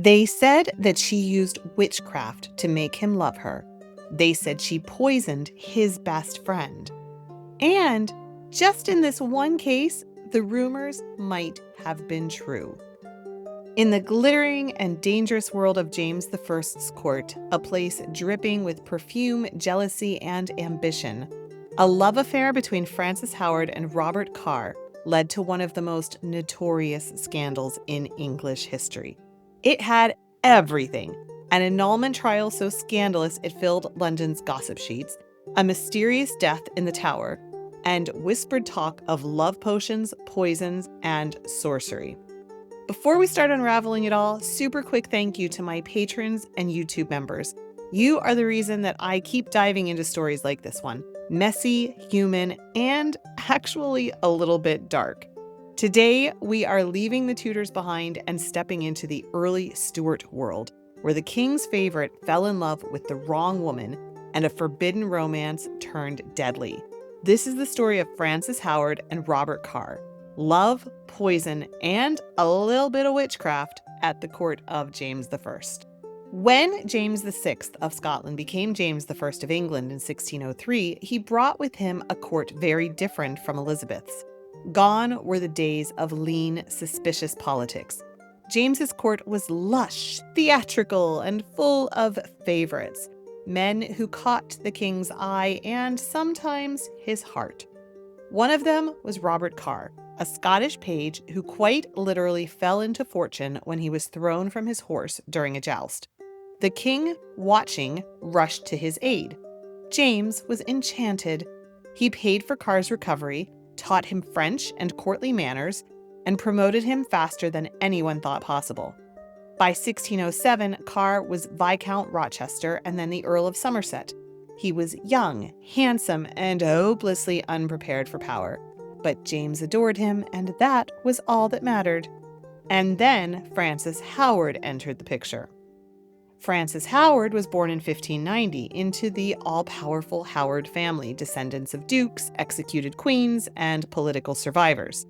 They said that she used witchcraft to make him love her. They said she poisoned his best friend. And just in this one case, the rumors might have been true. In the glittering and dangerous world of James I's court, a place dripping with perfume, jealousy, and ambition, a love affair between Frances Howard and Robert Carr led to one of the most notorious scandals in English history. It had everything: an annulment trial so scandalous it filled London's gossip sheets, a mysterious death in the Tower, and whispered talk of love potions, poisons, and sorcery. Before we start unraveling it all, super quick thank you to my patrons and YouTube members. You are the reason that I keep diving into stories like this one. Messy, human, and actually a little bit dark. Today, we are leaving the Tudors behind and stepping into the early Stuart world, where the king's favorite fell in love with the wrong woman and a forbidden romance turned deadly. This is the story of Frances Howard and Robert Carr. Love, poison, and a little bit of witchcraft at the court of James I. When James VI of Scotland became James I of England in 1603, he brought with him a court very different from Elizabeth's. Gone were the days of lean, suspicious politics. James's court was lush, theatrical, and full of favorites, men who caught the king's eye and sometimes his heart. One of them was Robert Carr, a Scottish page who quite literally fell into fortune when he was thrown from his horse during a joust. The king, watching, rushed to his aid. James was enchanted. He paid for Carr's recovery, taught him French and courtly manners, and promoted him faster than anyone thought possible. By 1607, Carr was Viscount Rochester and then the Earl of Somerset. He was young, handsome, and hopelessly unprepared for power. But James adored him, and that was all that mattered. And then Frances Howard entered the picture. Frances Howard was born in 1590 into the all-powerful Howard family, descendants of dukes, executed queens, and political survivors.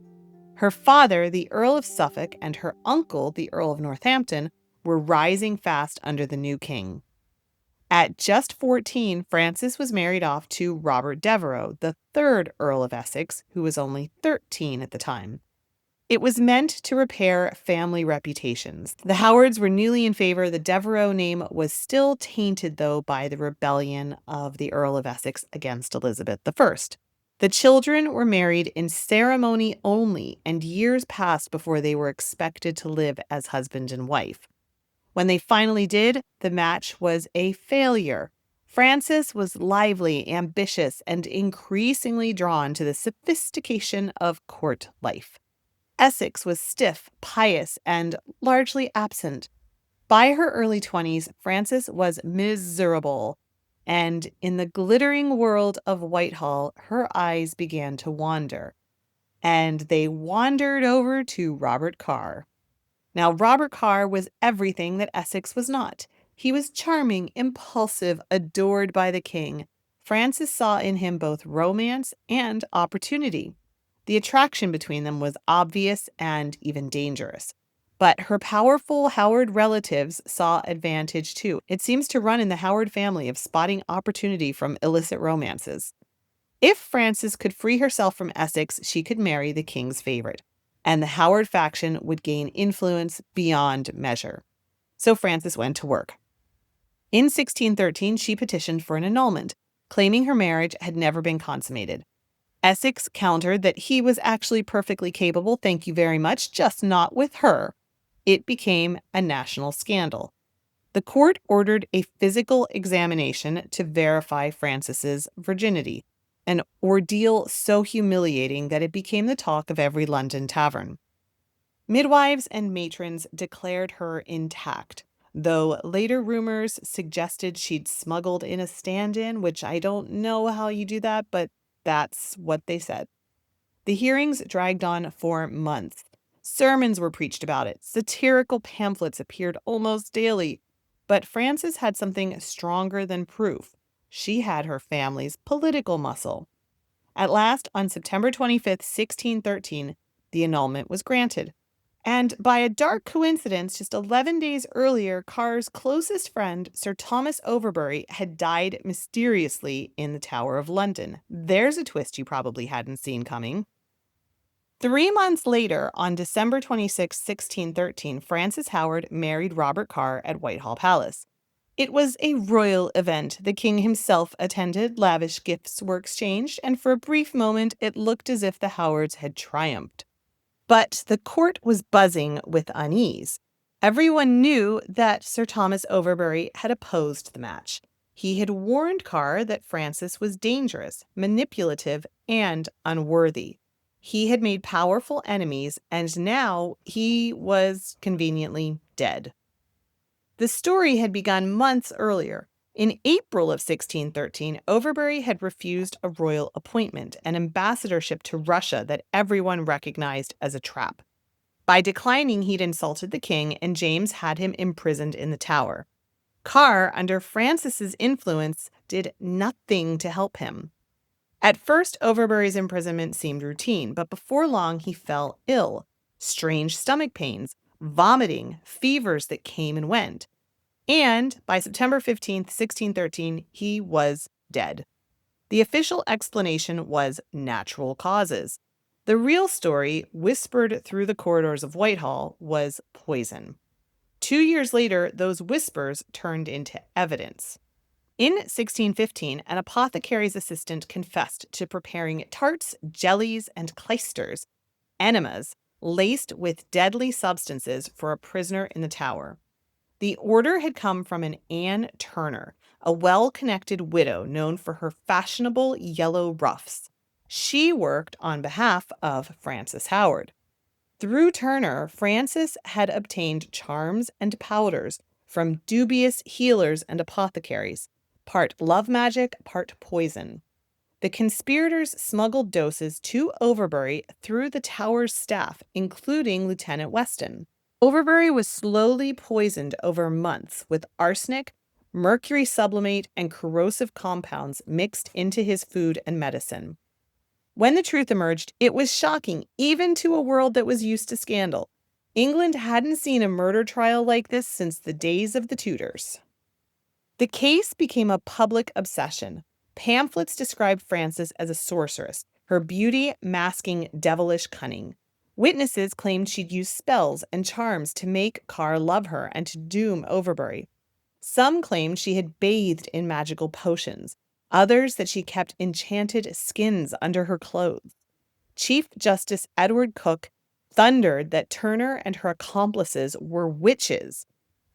Her father, the Earl of Suffolk, and her uncle, the Earl of Northampton, were rising fast under the new king. At just 14, Frances was married off to Robert Devereux, the third Earl of Essex, who was only 13 at the time. It was meant to repair family reputations. The Howards were newly in favor. The Devereux name was still tainted, though, by the rebellion of the Earl of Essex against Elizabeth I. The children were married in ceremony only, and years passed before they were expected to live as husband and wife. When they finally did, the match was a failure. Frances was lively, ambitious, and increasingly drawn to the sophistication of court life. Essex was stiff, pious, and largely absent. By her early 20s, Frances was miserable, and in the glittering world of Whitehall, her eyes began to wander. And they wandered over to Robert Carr. Now, Robert Carr was everything that Essex was not. He was charming, impulsive, adored by the king. Frances saw in him both romance and opportunity. The attraction between them was obvious and even dangerous. But her powerful Howard relatives saw advantage too. It seems to run in the Howard family of spotting opportunity from illicit romances. If Frances could free herself from Essex, she could marry the king's favorite, and the Howard faction would gain influence beyond measure. So Frances went to work. In 1613, she petitioned for an annulment, claiming her marriage had never been consummated. Essex countered that he was actually perfectly capable, thank you very much, just not with her. It became a national scandal. The court ordered a physical examination to verify Frances's virginity, an ordeal so humiliating that it became the talk of every London tavern. Midwives and matrons declared her intact, though later rumors suggested she'd smuggled in a stand-in, which I don't know how you do that, but that's what they said. The hearings dragged on for months. Sermons were preached about it. Satirical pamphlets appeared almost daily. But Frances had something stronger than proof. She had her family's political muscle. At last, on September 25th, 1613, the annulment was granted. And by a dark coincidence, just 11 days earlier, Carr's closest friend, Sir Thomas Overbury, had died mysteriously in the Tower of London. There's a twist you probably hadn't seen coming. 3 months later, on December 26, 1613, Francis Howard married Robert Carr at Whitehall Palace. It was a royal event. The king himself attended, lavish gifts were exchanged, and for a brief moment it looked as if the Howards had triumphed. But the court was buzzing with unease. Everyone knew that Sir Thomas Overbury had opposed the match. He had warned Carr that Francis was dangerous, manipulative, and unworthy. He had made powerful enemies, and now he was conveniently dead. The story had begun months earlier. In April of 1613, Overbury had refused a royal appointment, an ambassadorship to Russia that everyone recognized as a trap. By declining, he'd insulted the king, and James had him imprisoned in the Tower. Carr, under Francis's influence, did nothing to help him. At first, Overbury's imprisonment seemed routine, but before long he fell ill. Strange stomach pains, vomiting, fevers that came and went. And by September 15th, 1613, he was dead. The official explanation was natural causes. The real story, whispered through the corridors of Whitehall, was poison. 2 years later, those whispers turned into evidence. In 1615, an apothecary's assistant confessed to preparing tarts, jellies, and clysters, enemas, laced with deadly substances for a prisoner in the Tower. The order had come from an Anne Turner, a well-connected widow known for her fashionable yellow ruffs. She worked on behalf of Francis Howard. Through Turner, Francis had obtained charms and powders from dubious healers and apothecaries, part love magic, part poison. The conspirators smuggled doses to Overbury through the Tower's staff, including Lieutenant Weston. Overbury was slowly poisoned over months with arsenic, mercury sublimate, and corrosive compounds mixed into his food and medicine. When the truth emerged, it was shocking, even to a world that was used to scandal. England hadn't seen a murder trial like this since the days of the Tudors. The case became a public obsession. Pamphlets described Frances as a sorceress, her beauty masking devilish cunning. Witnesses claimed she'd used spells and charms to make Carr love her and to doom Overbury. Some claimed she had bathed in magical potions, others that she kept enchanted skins under her clothes. Chief Justice Edward Coke thundered that Turner and her accomplices were witches.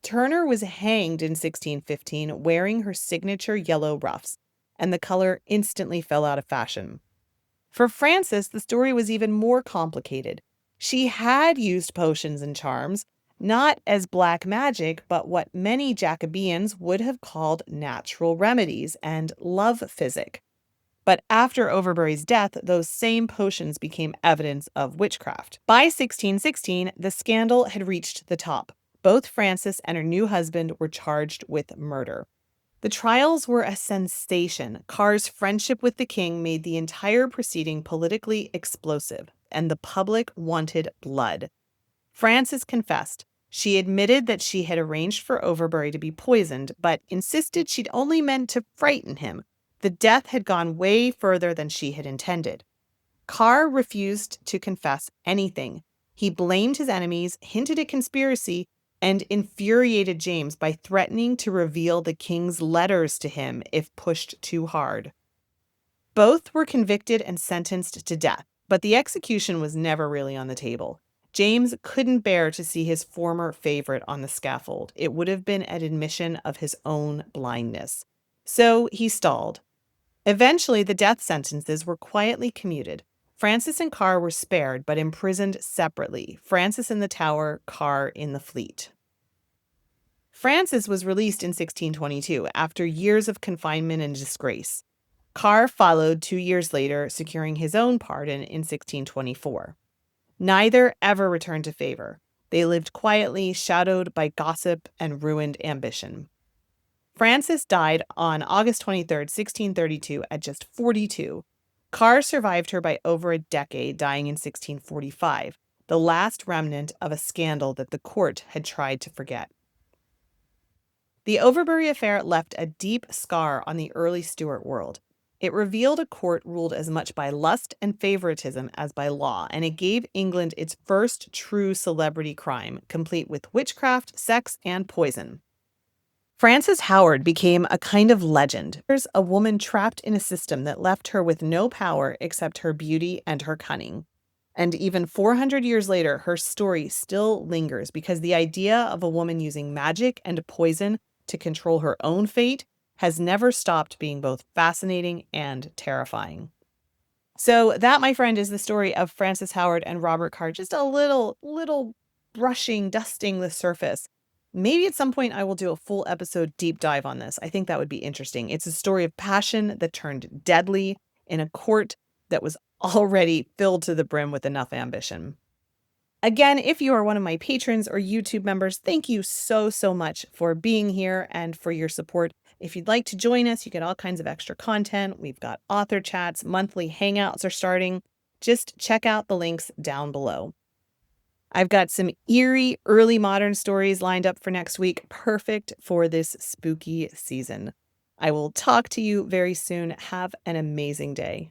Turner was hanged in 1615 wearing her signature yellow ruffs, and the color instantly fell out of fashion. For Frances, the story was even more complicated. She had used potions and charms, not as black magic, but what many Jacobeans would have called natural remedies and love physic. But after Overbury's death, those same potions became evidence of witchcraft. By 1616, the scandal had reached the top. Both Frances and her new husband were charged with murder. The trials were a sensation. Carr's friendship with the king made the entire proceeding politically explosive, and the public wanted blood. Frances confessed. She admitted that she had arranged for Overbury to be poisoned, but insisted she'd only meant to frighten him. The death had gone way further than she had intended. Carr refused to confess anything. He blamed his enemies, hinted at conspiracy, and infuriated James by threatening to reveal the king's letters to him if pushed too hard. Both were convicted and sentenced to death, but the execution was never really on the table. James couldn't bear to see his former favorite on the scaffold. It would have been an admission of his own blindness. So he stalled. Eventually, the death sentences were quietly commuted. Frances and Carr were spared, but imprisoned separately. Frances in the Tower, Carr in the Fleet. Frances was released in 1622 after years of confinement and disgrace. Carr followed 2 years later, securing his own pardon in 1624. Neither ever returned to favor. They lived quietly, shadowed by gossip and ruined ambition. Frances died on August 23, 1632, at just 42. Carr survived her by over a decade, dying in 1645. the last remnant of a scandal that the court had tried to forget. The Overbury Affair left a deep scar on the early Stuart world. It revealed a court ruled as much by lust and favoritism as by law, and it gave England its first true celebrity crime, complete with witchcraft, sex, and poison. Frances Howard became a kind of legend. There's a woman trapped in a system that left her with no power except her beauty and her cunning. And even 400 years later, her story still lingers because the idea of a woman using magic and poison to control her own fate has never stopped being both fascinating and terrifying. So that, my friend, is the story of Frances Howard and Robert Carr. Just a little brushing, dusting the surface. Maybe at some point I will do a full episode deep dive on this. I think that would be interesting. It's a story of passion that turned deadly in a court that was already filled to the brim with enough ambition. Again, if you are one of my patrons or YouTube members, thank you so much for being here and for your support. If you'd like to join us, you get all kinds of extra content. We've got author chats, monthly hangouts are starting. Just check out the links down below. I've got some eerie early modern stories lined up for next week, perfect for this spooky season. I will talk to you very soon. Have an amazing day.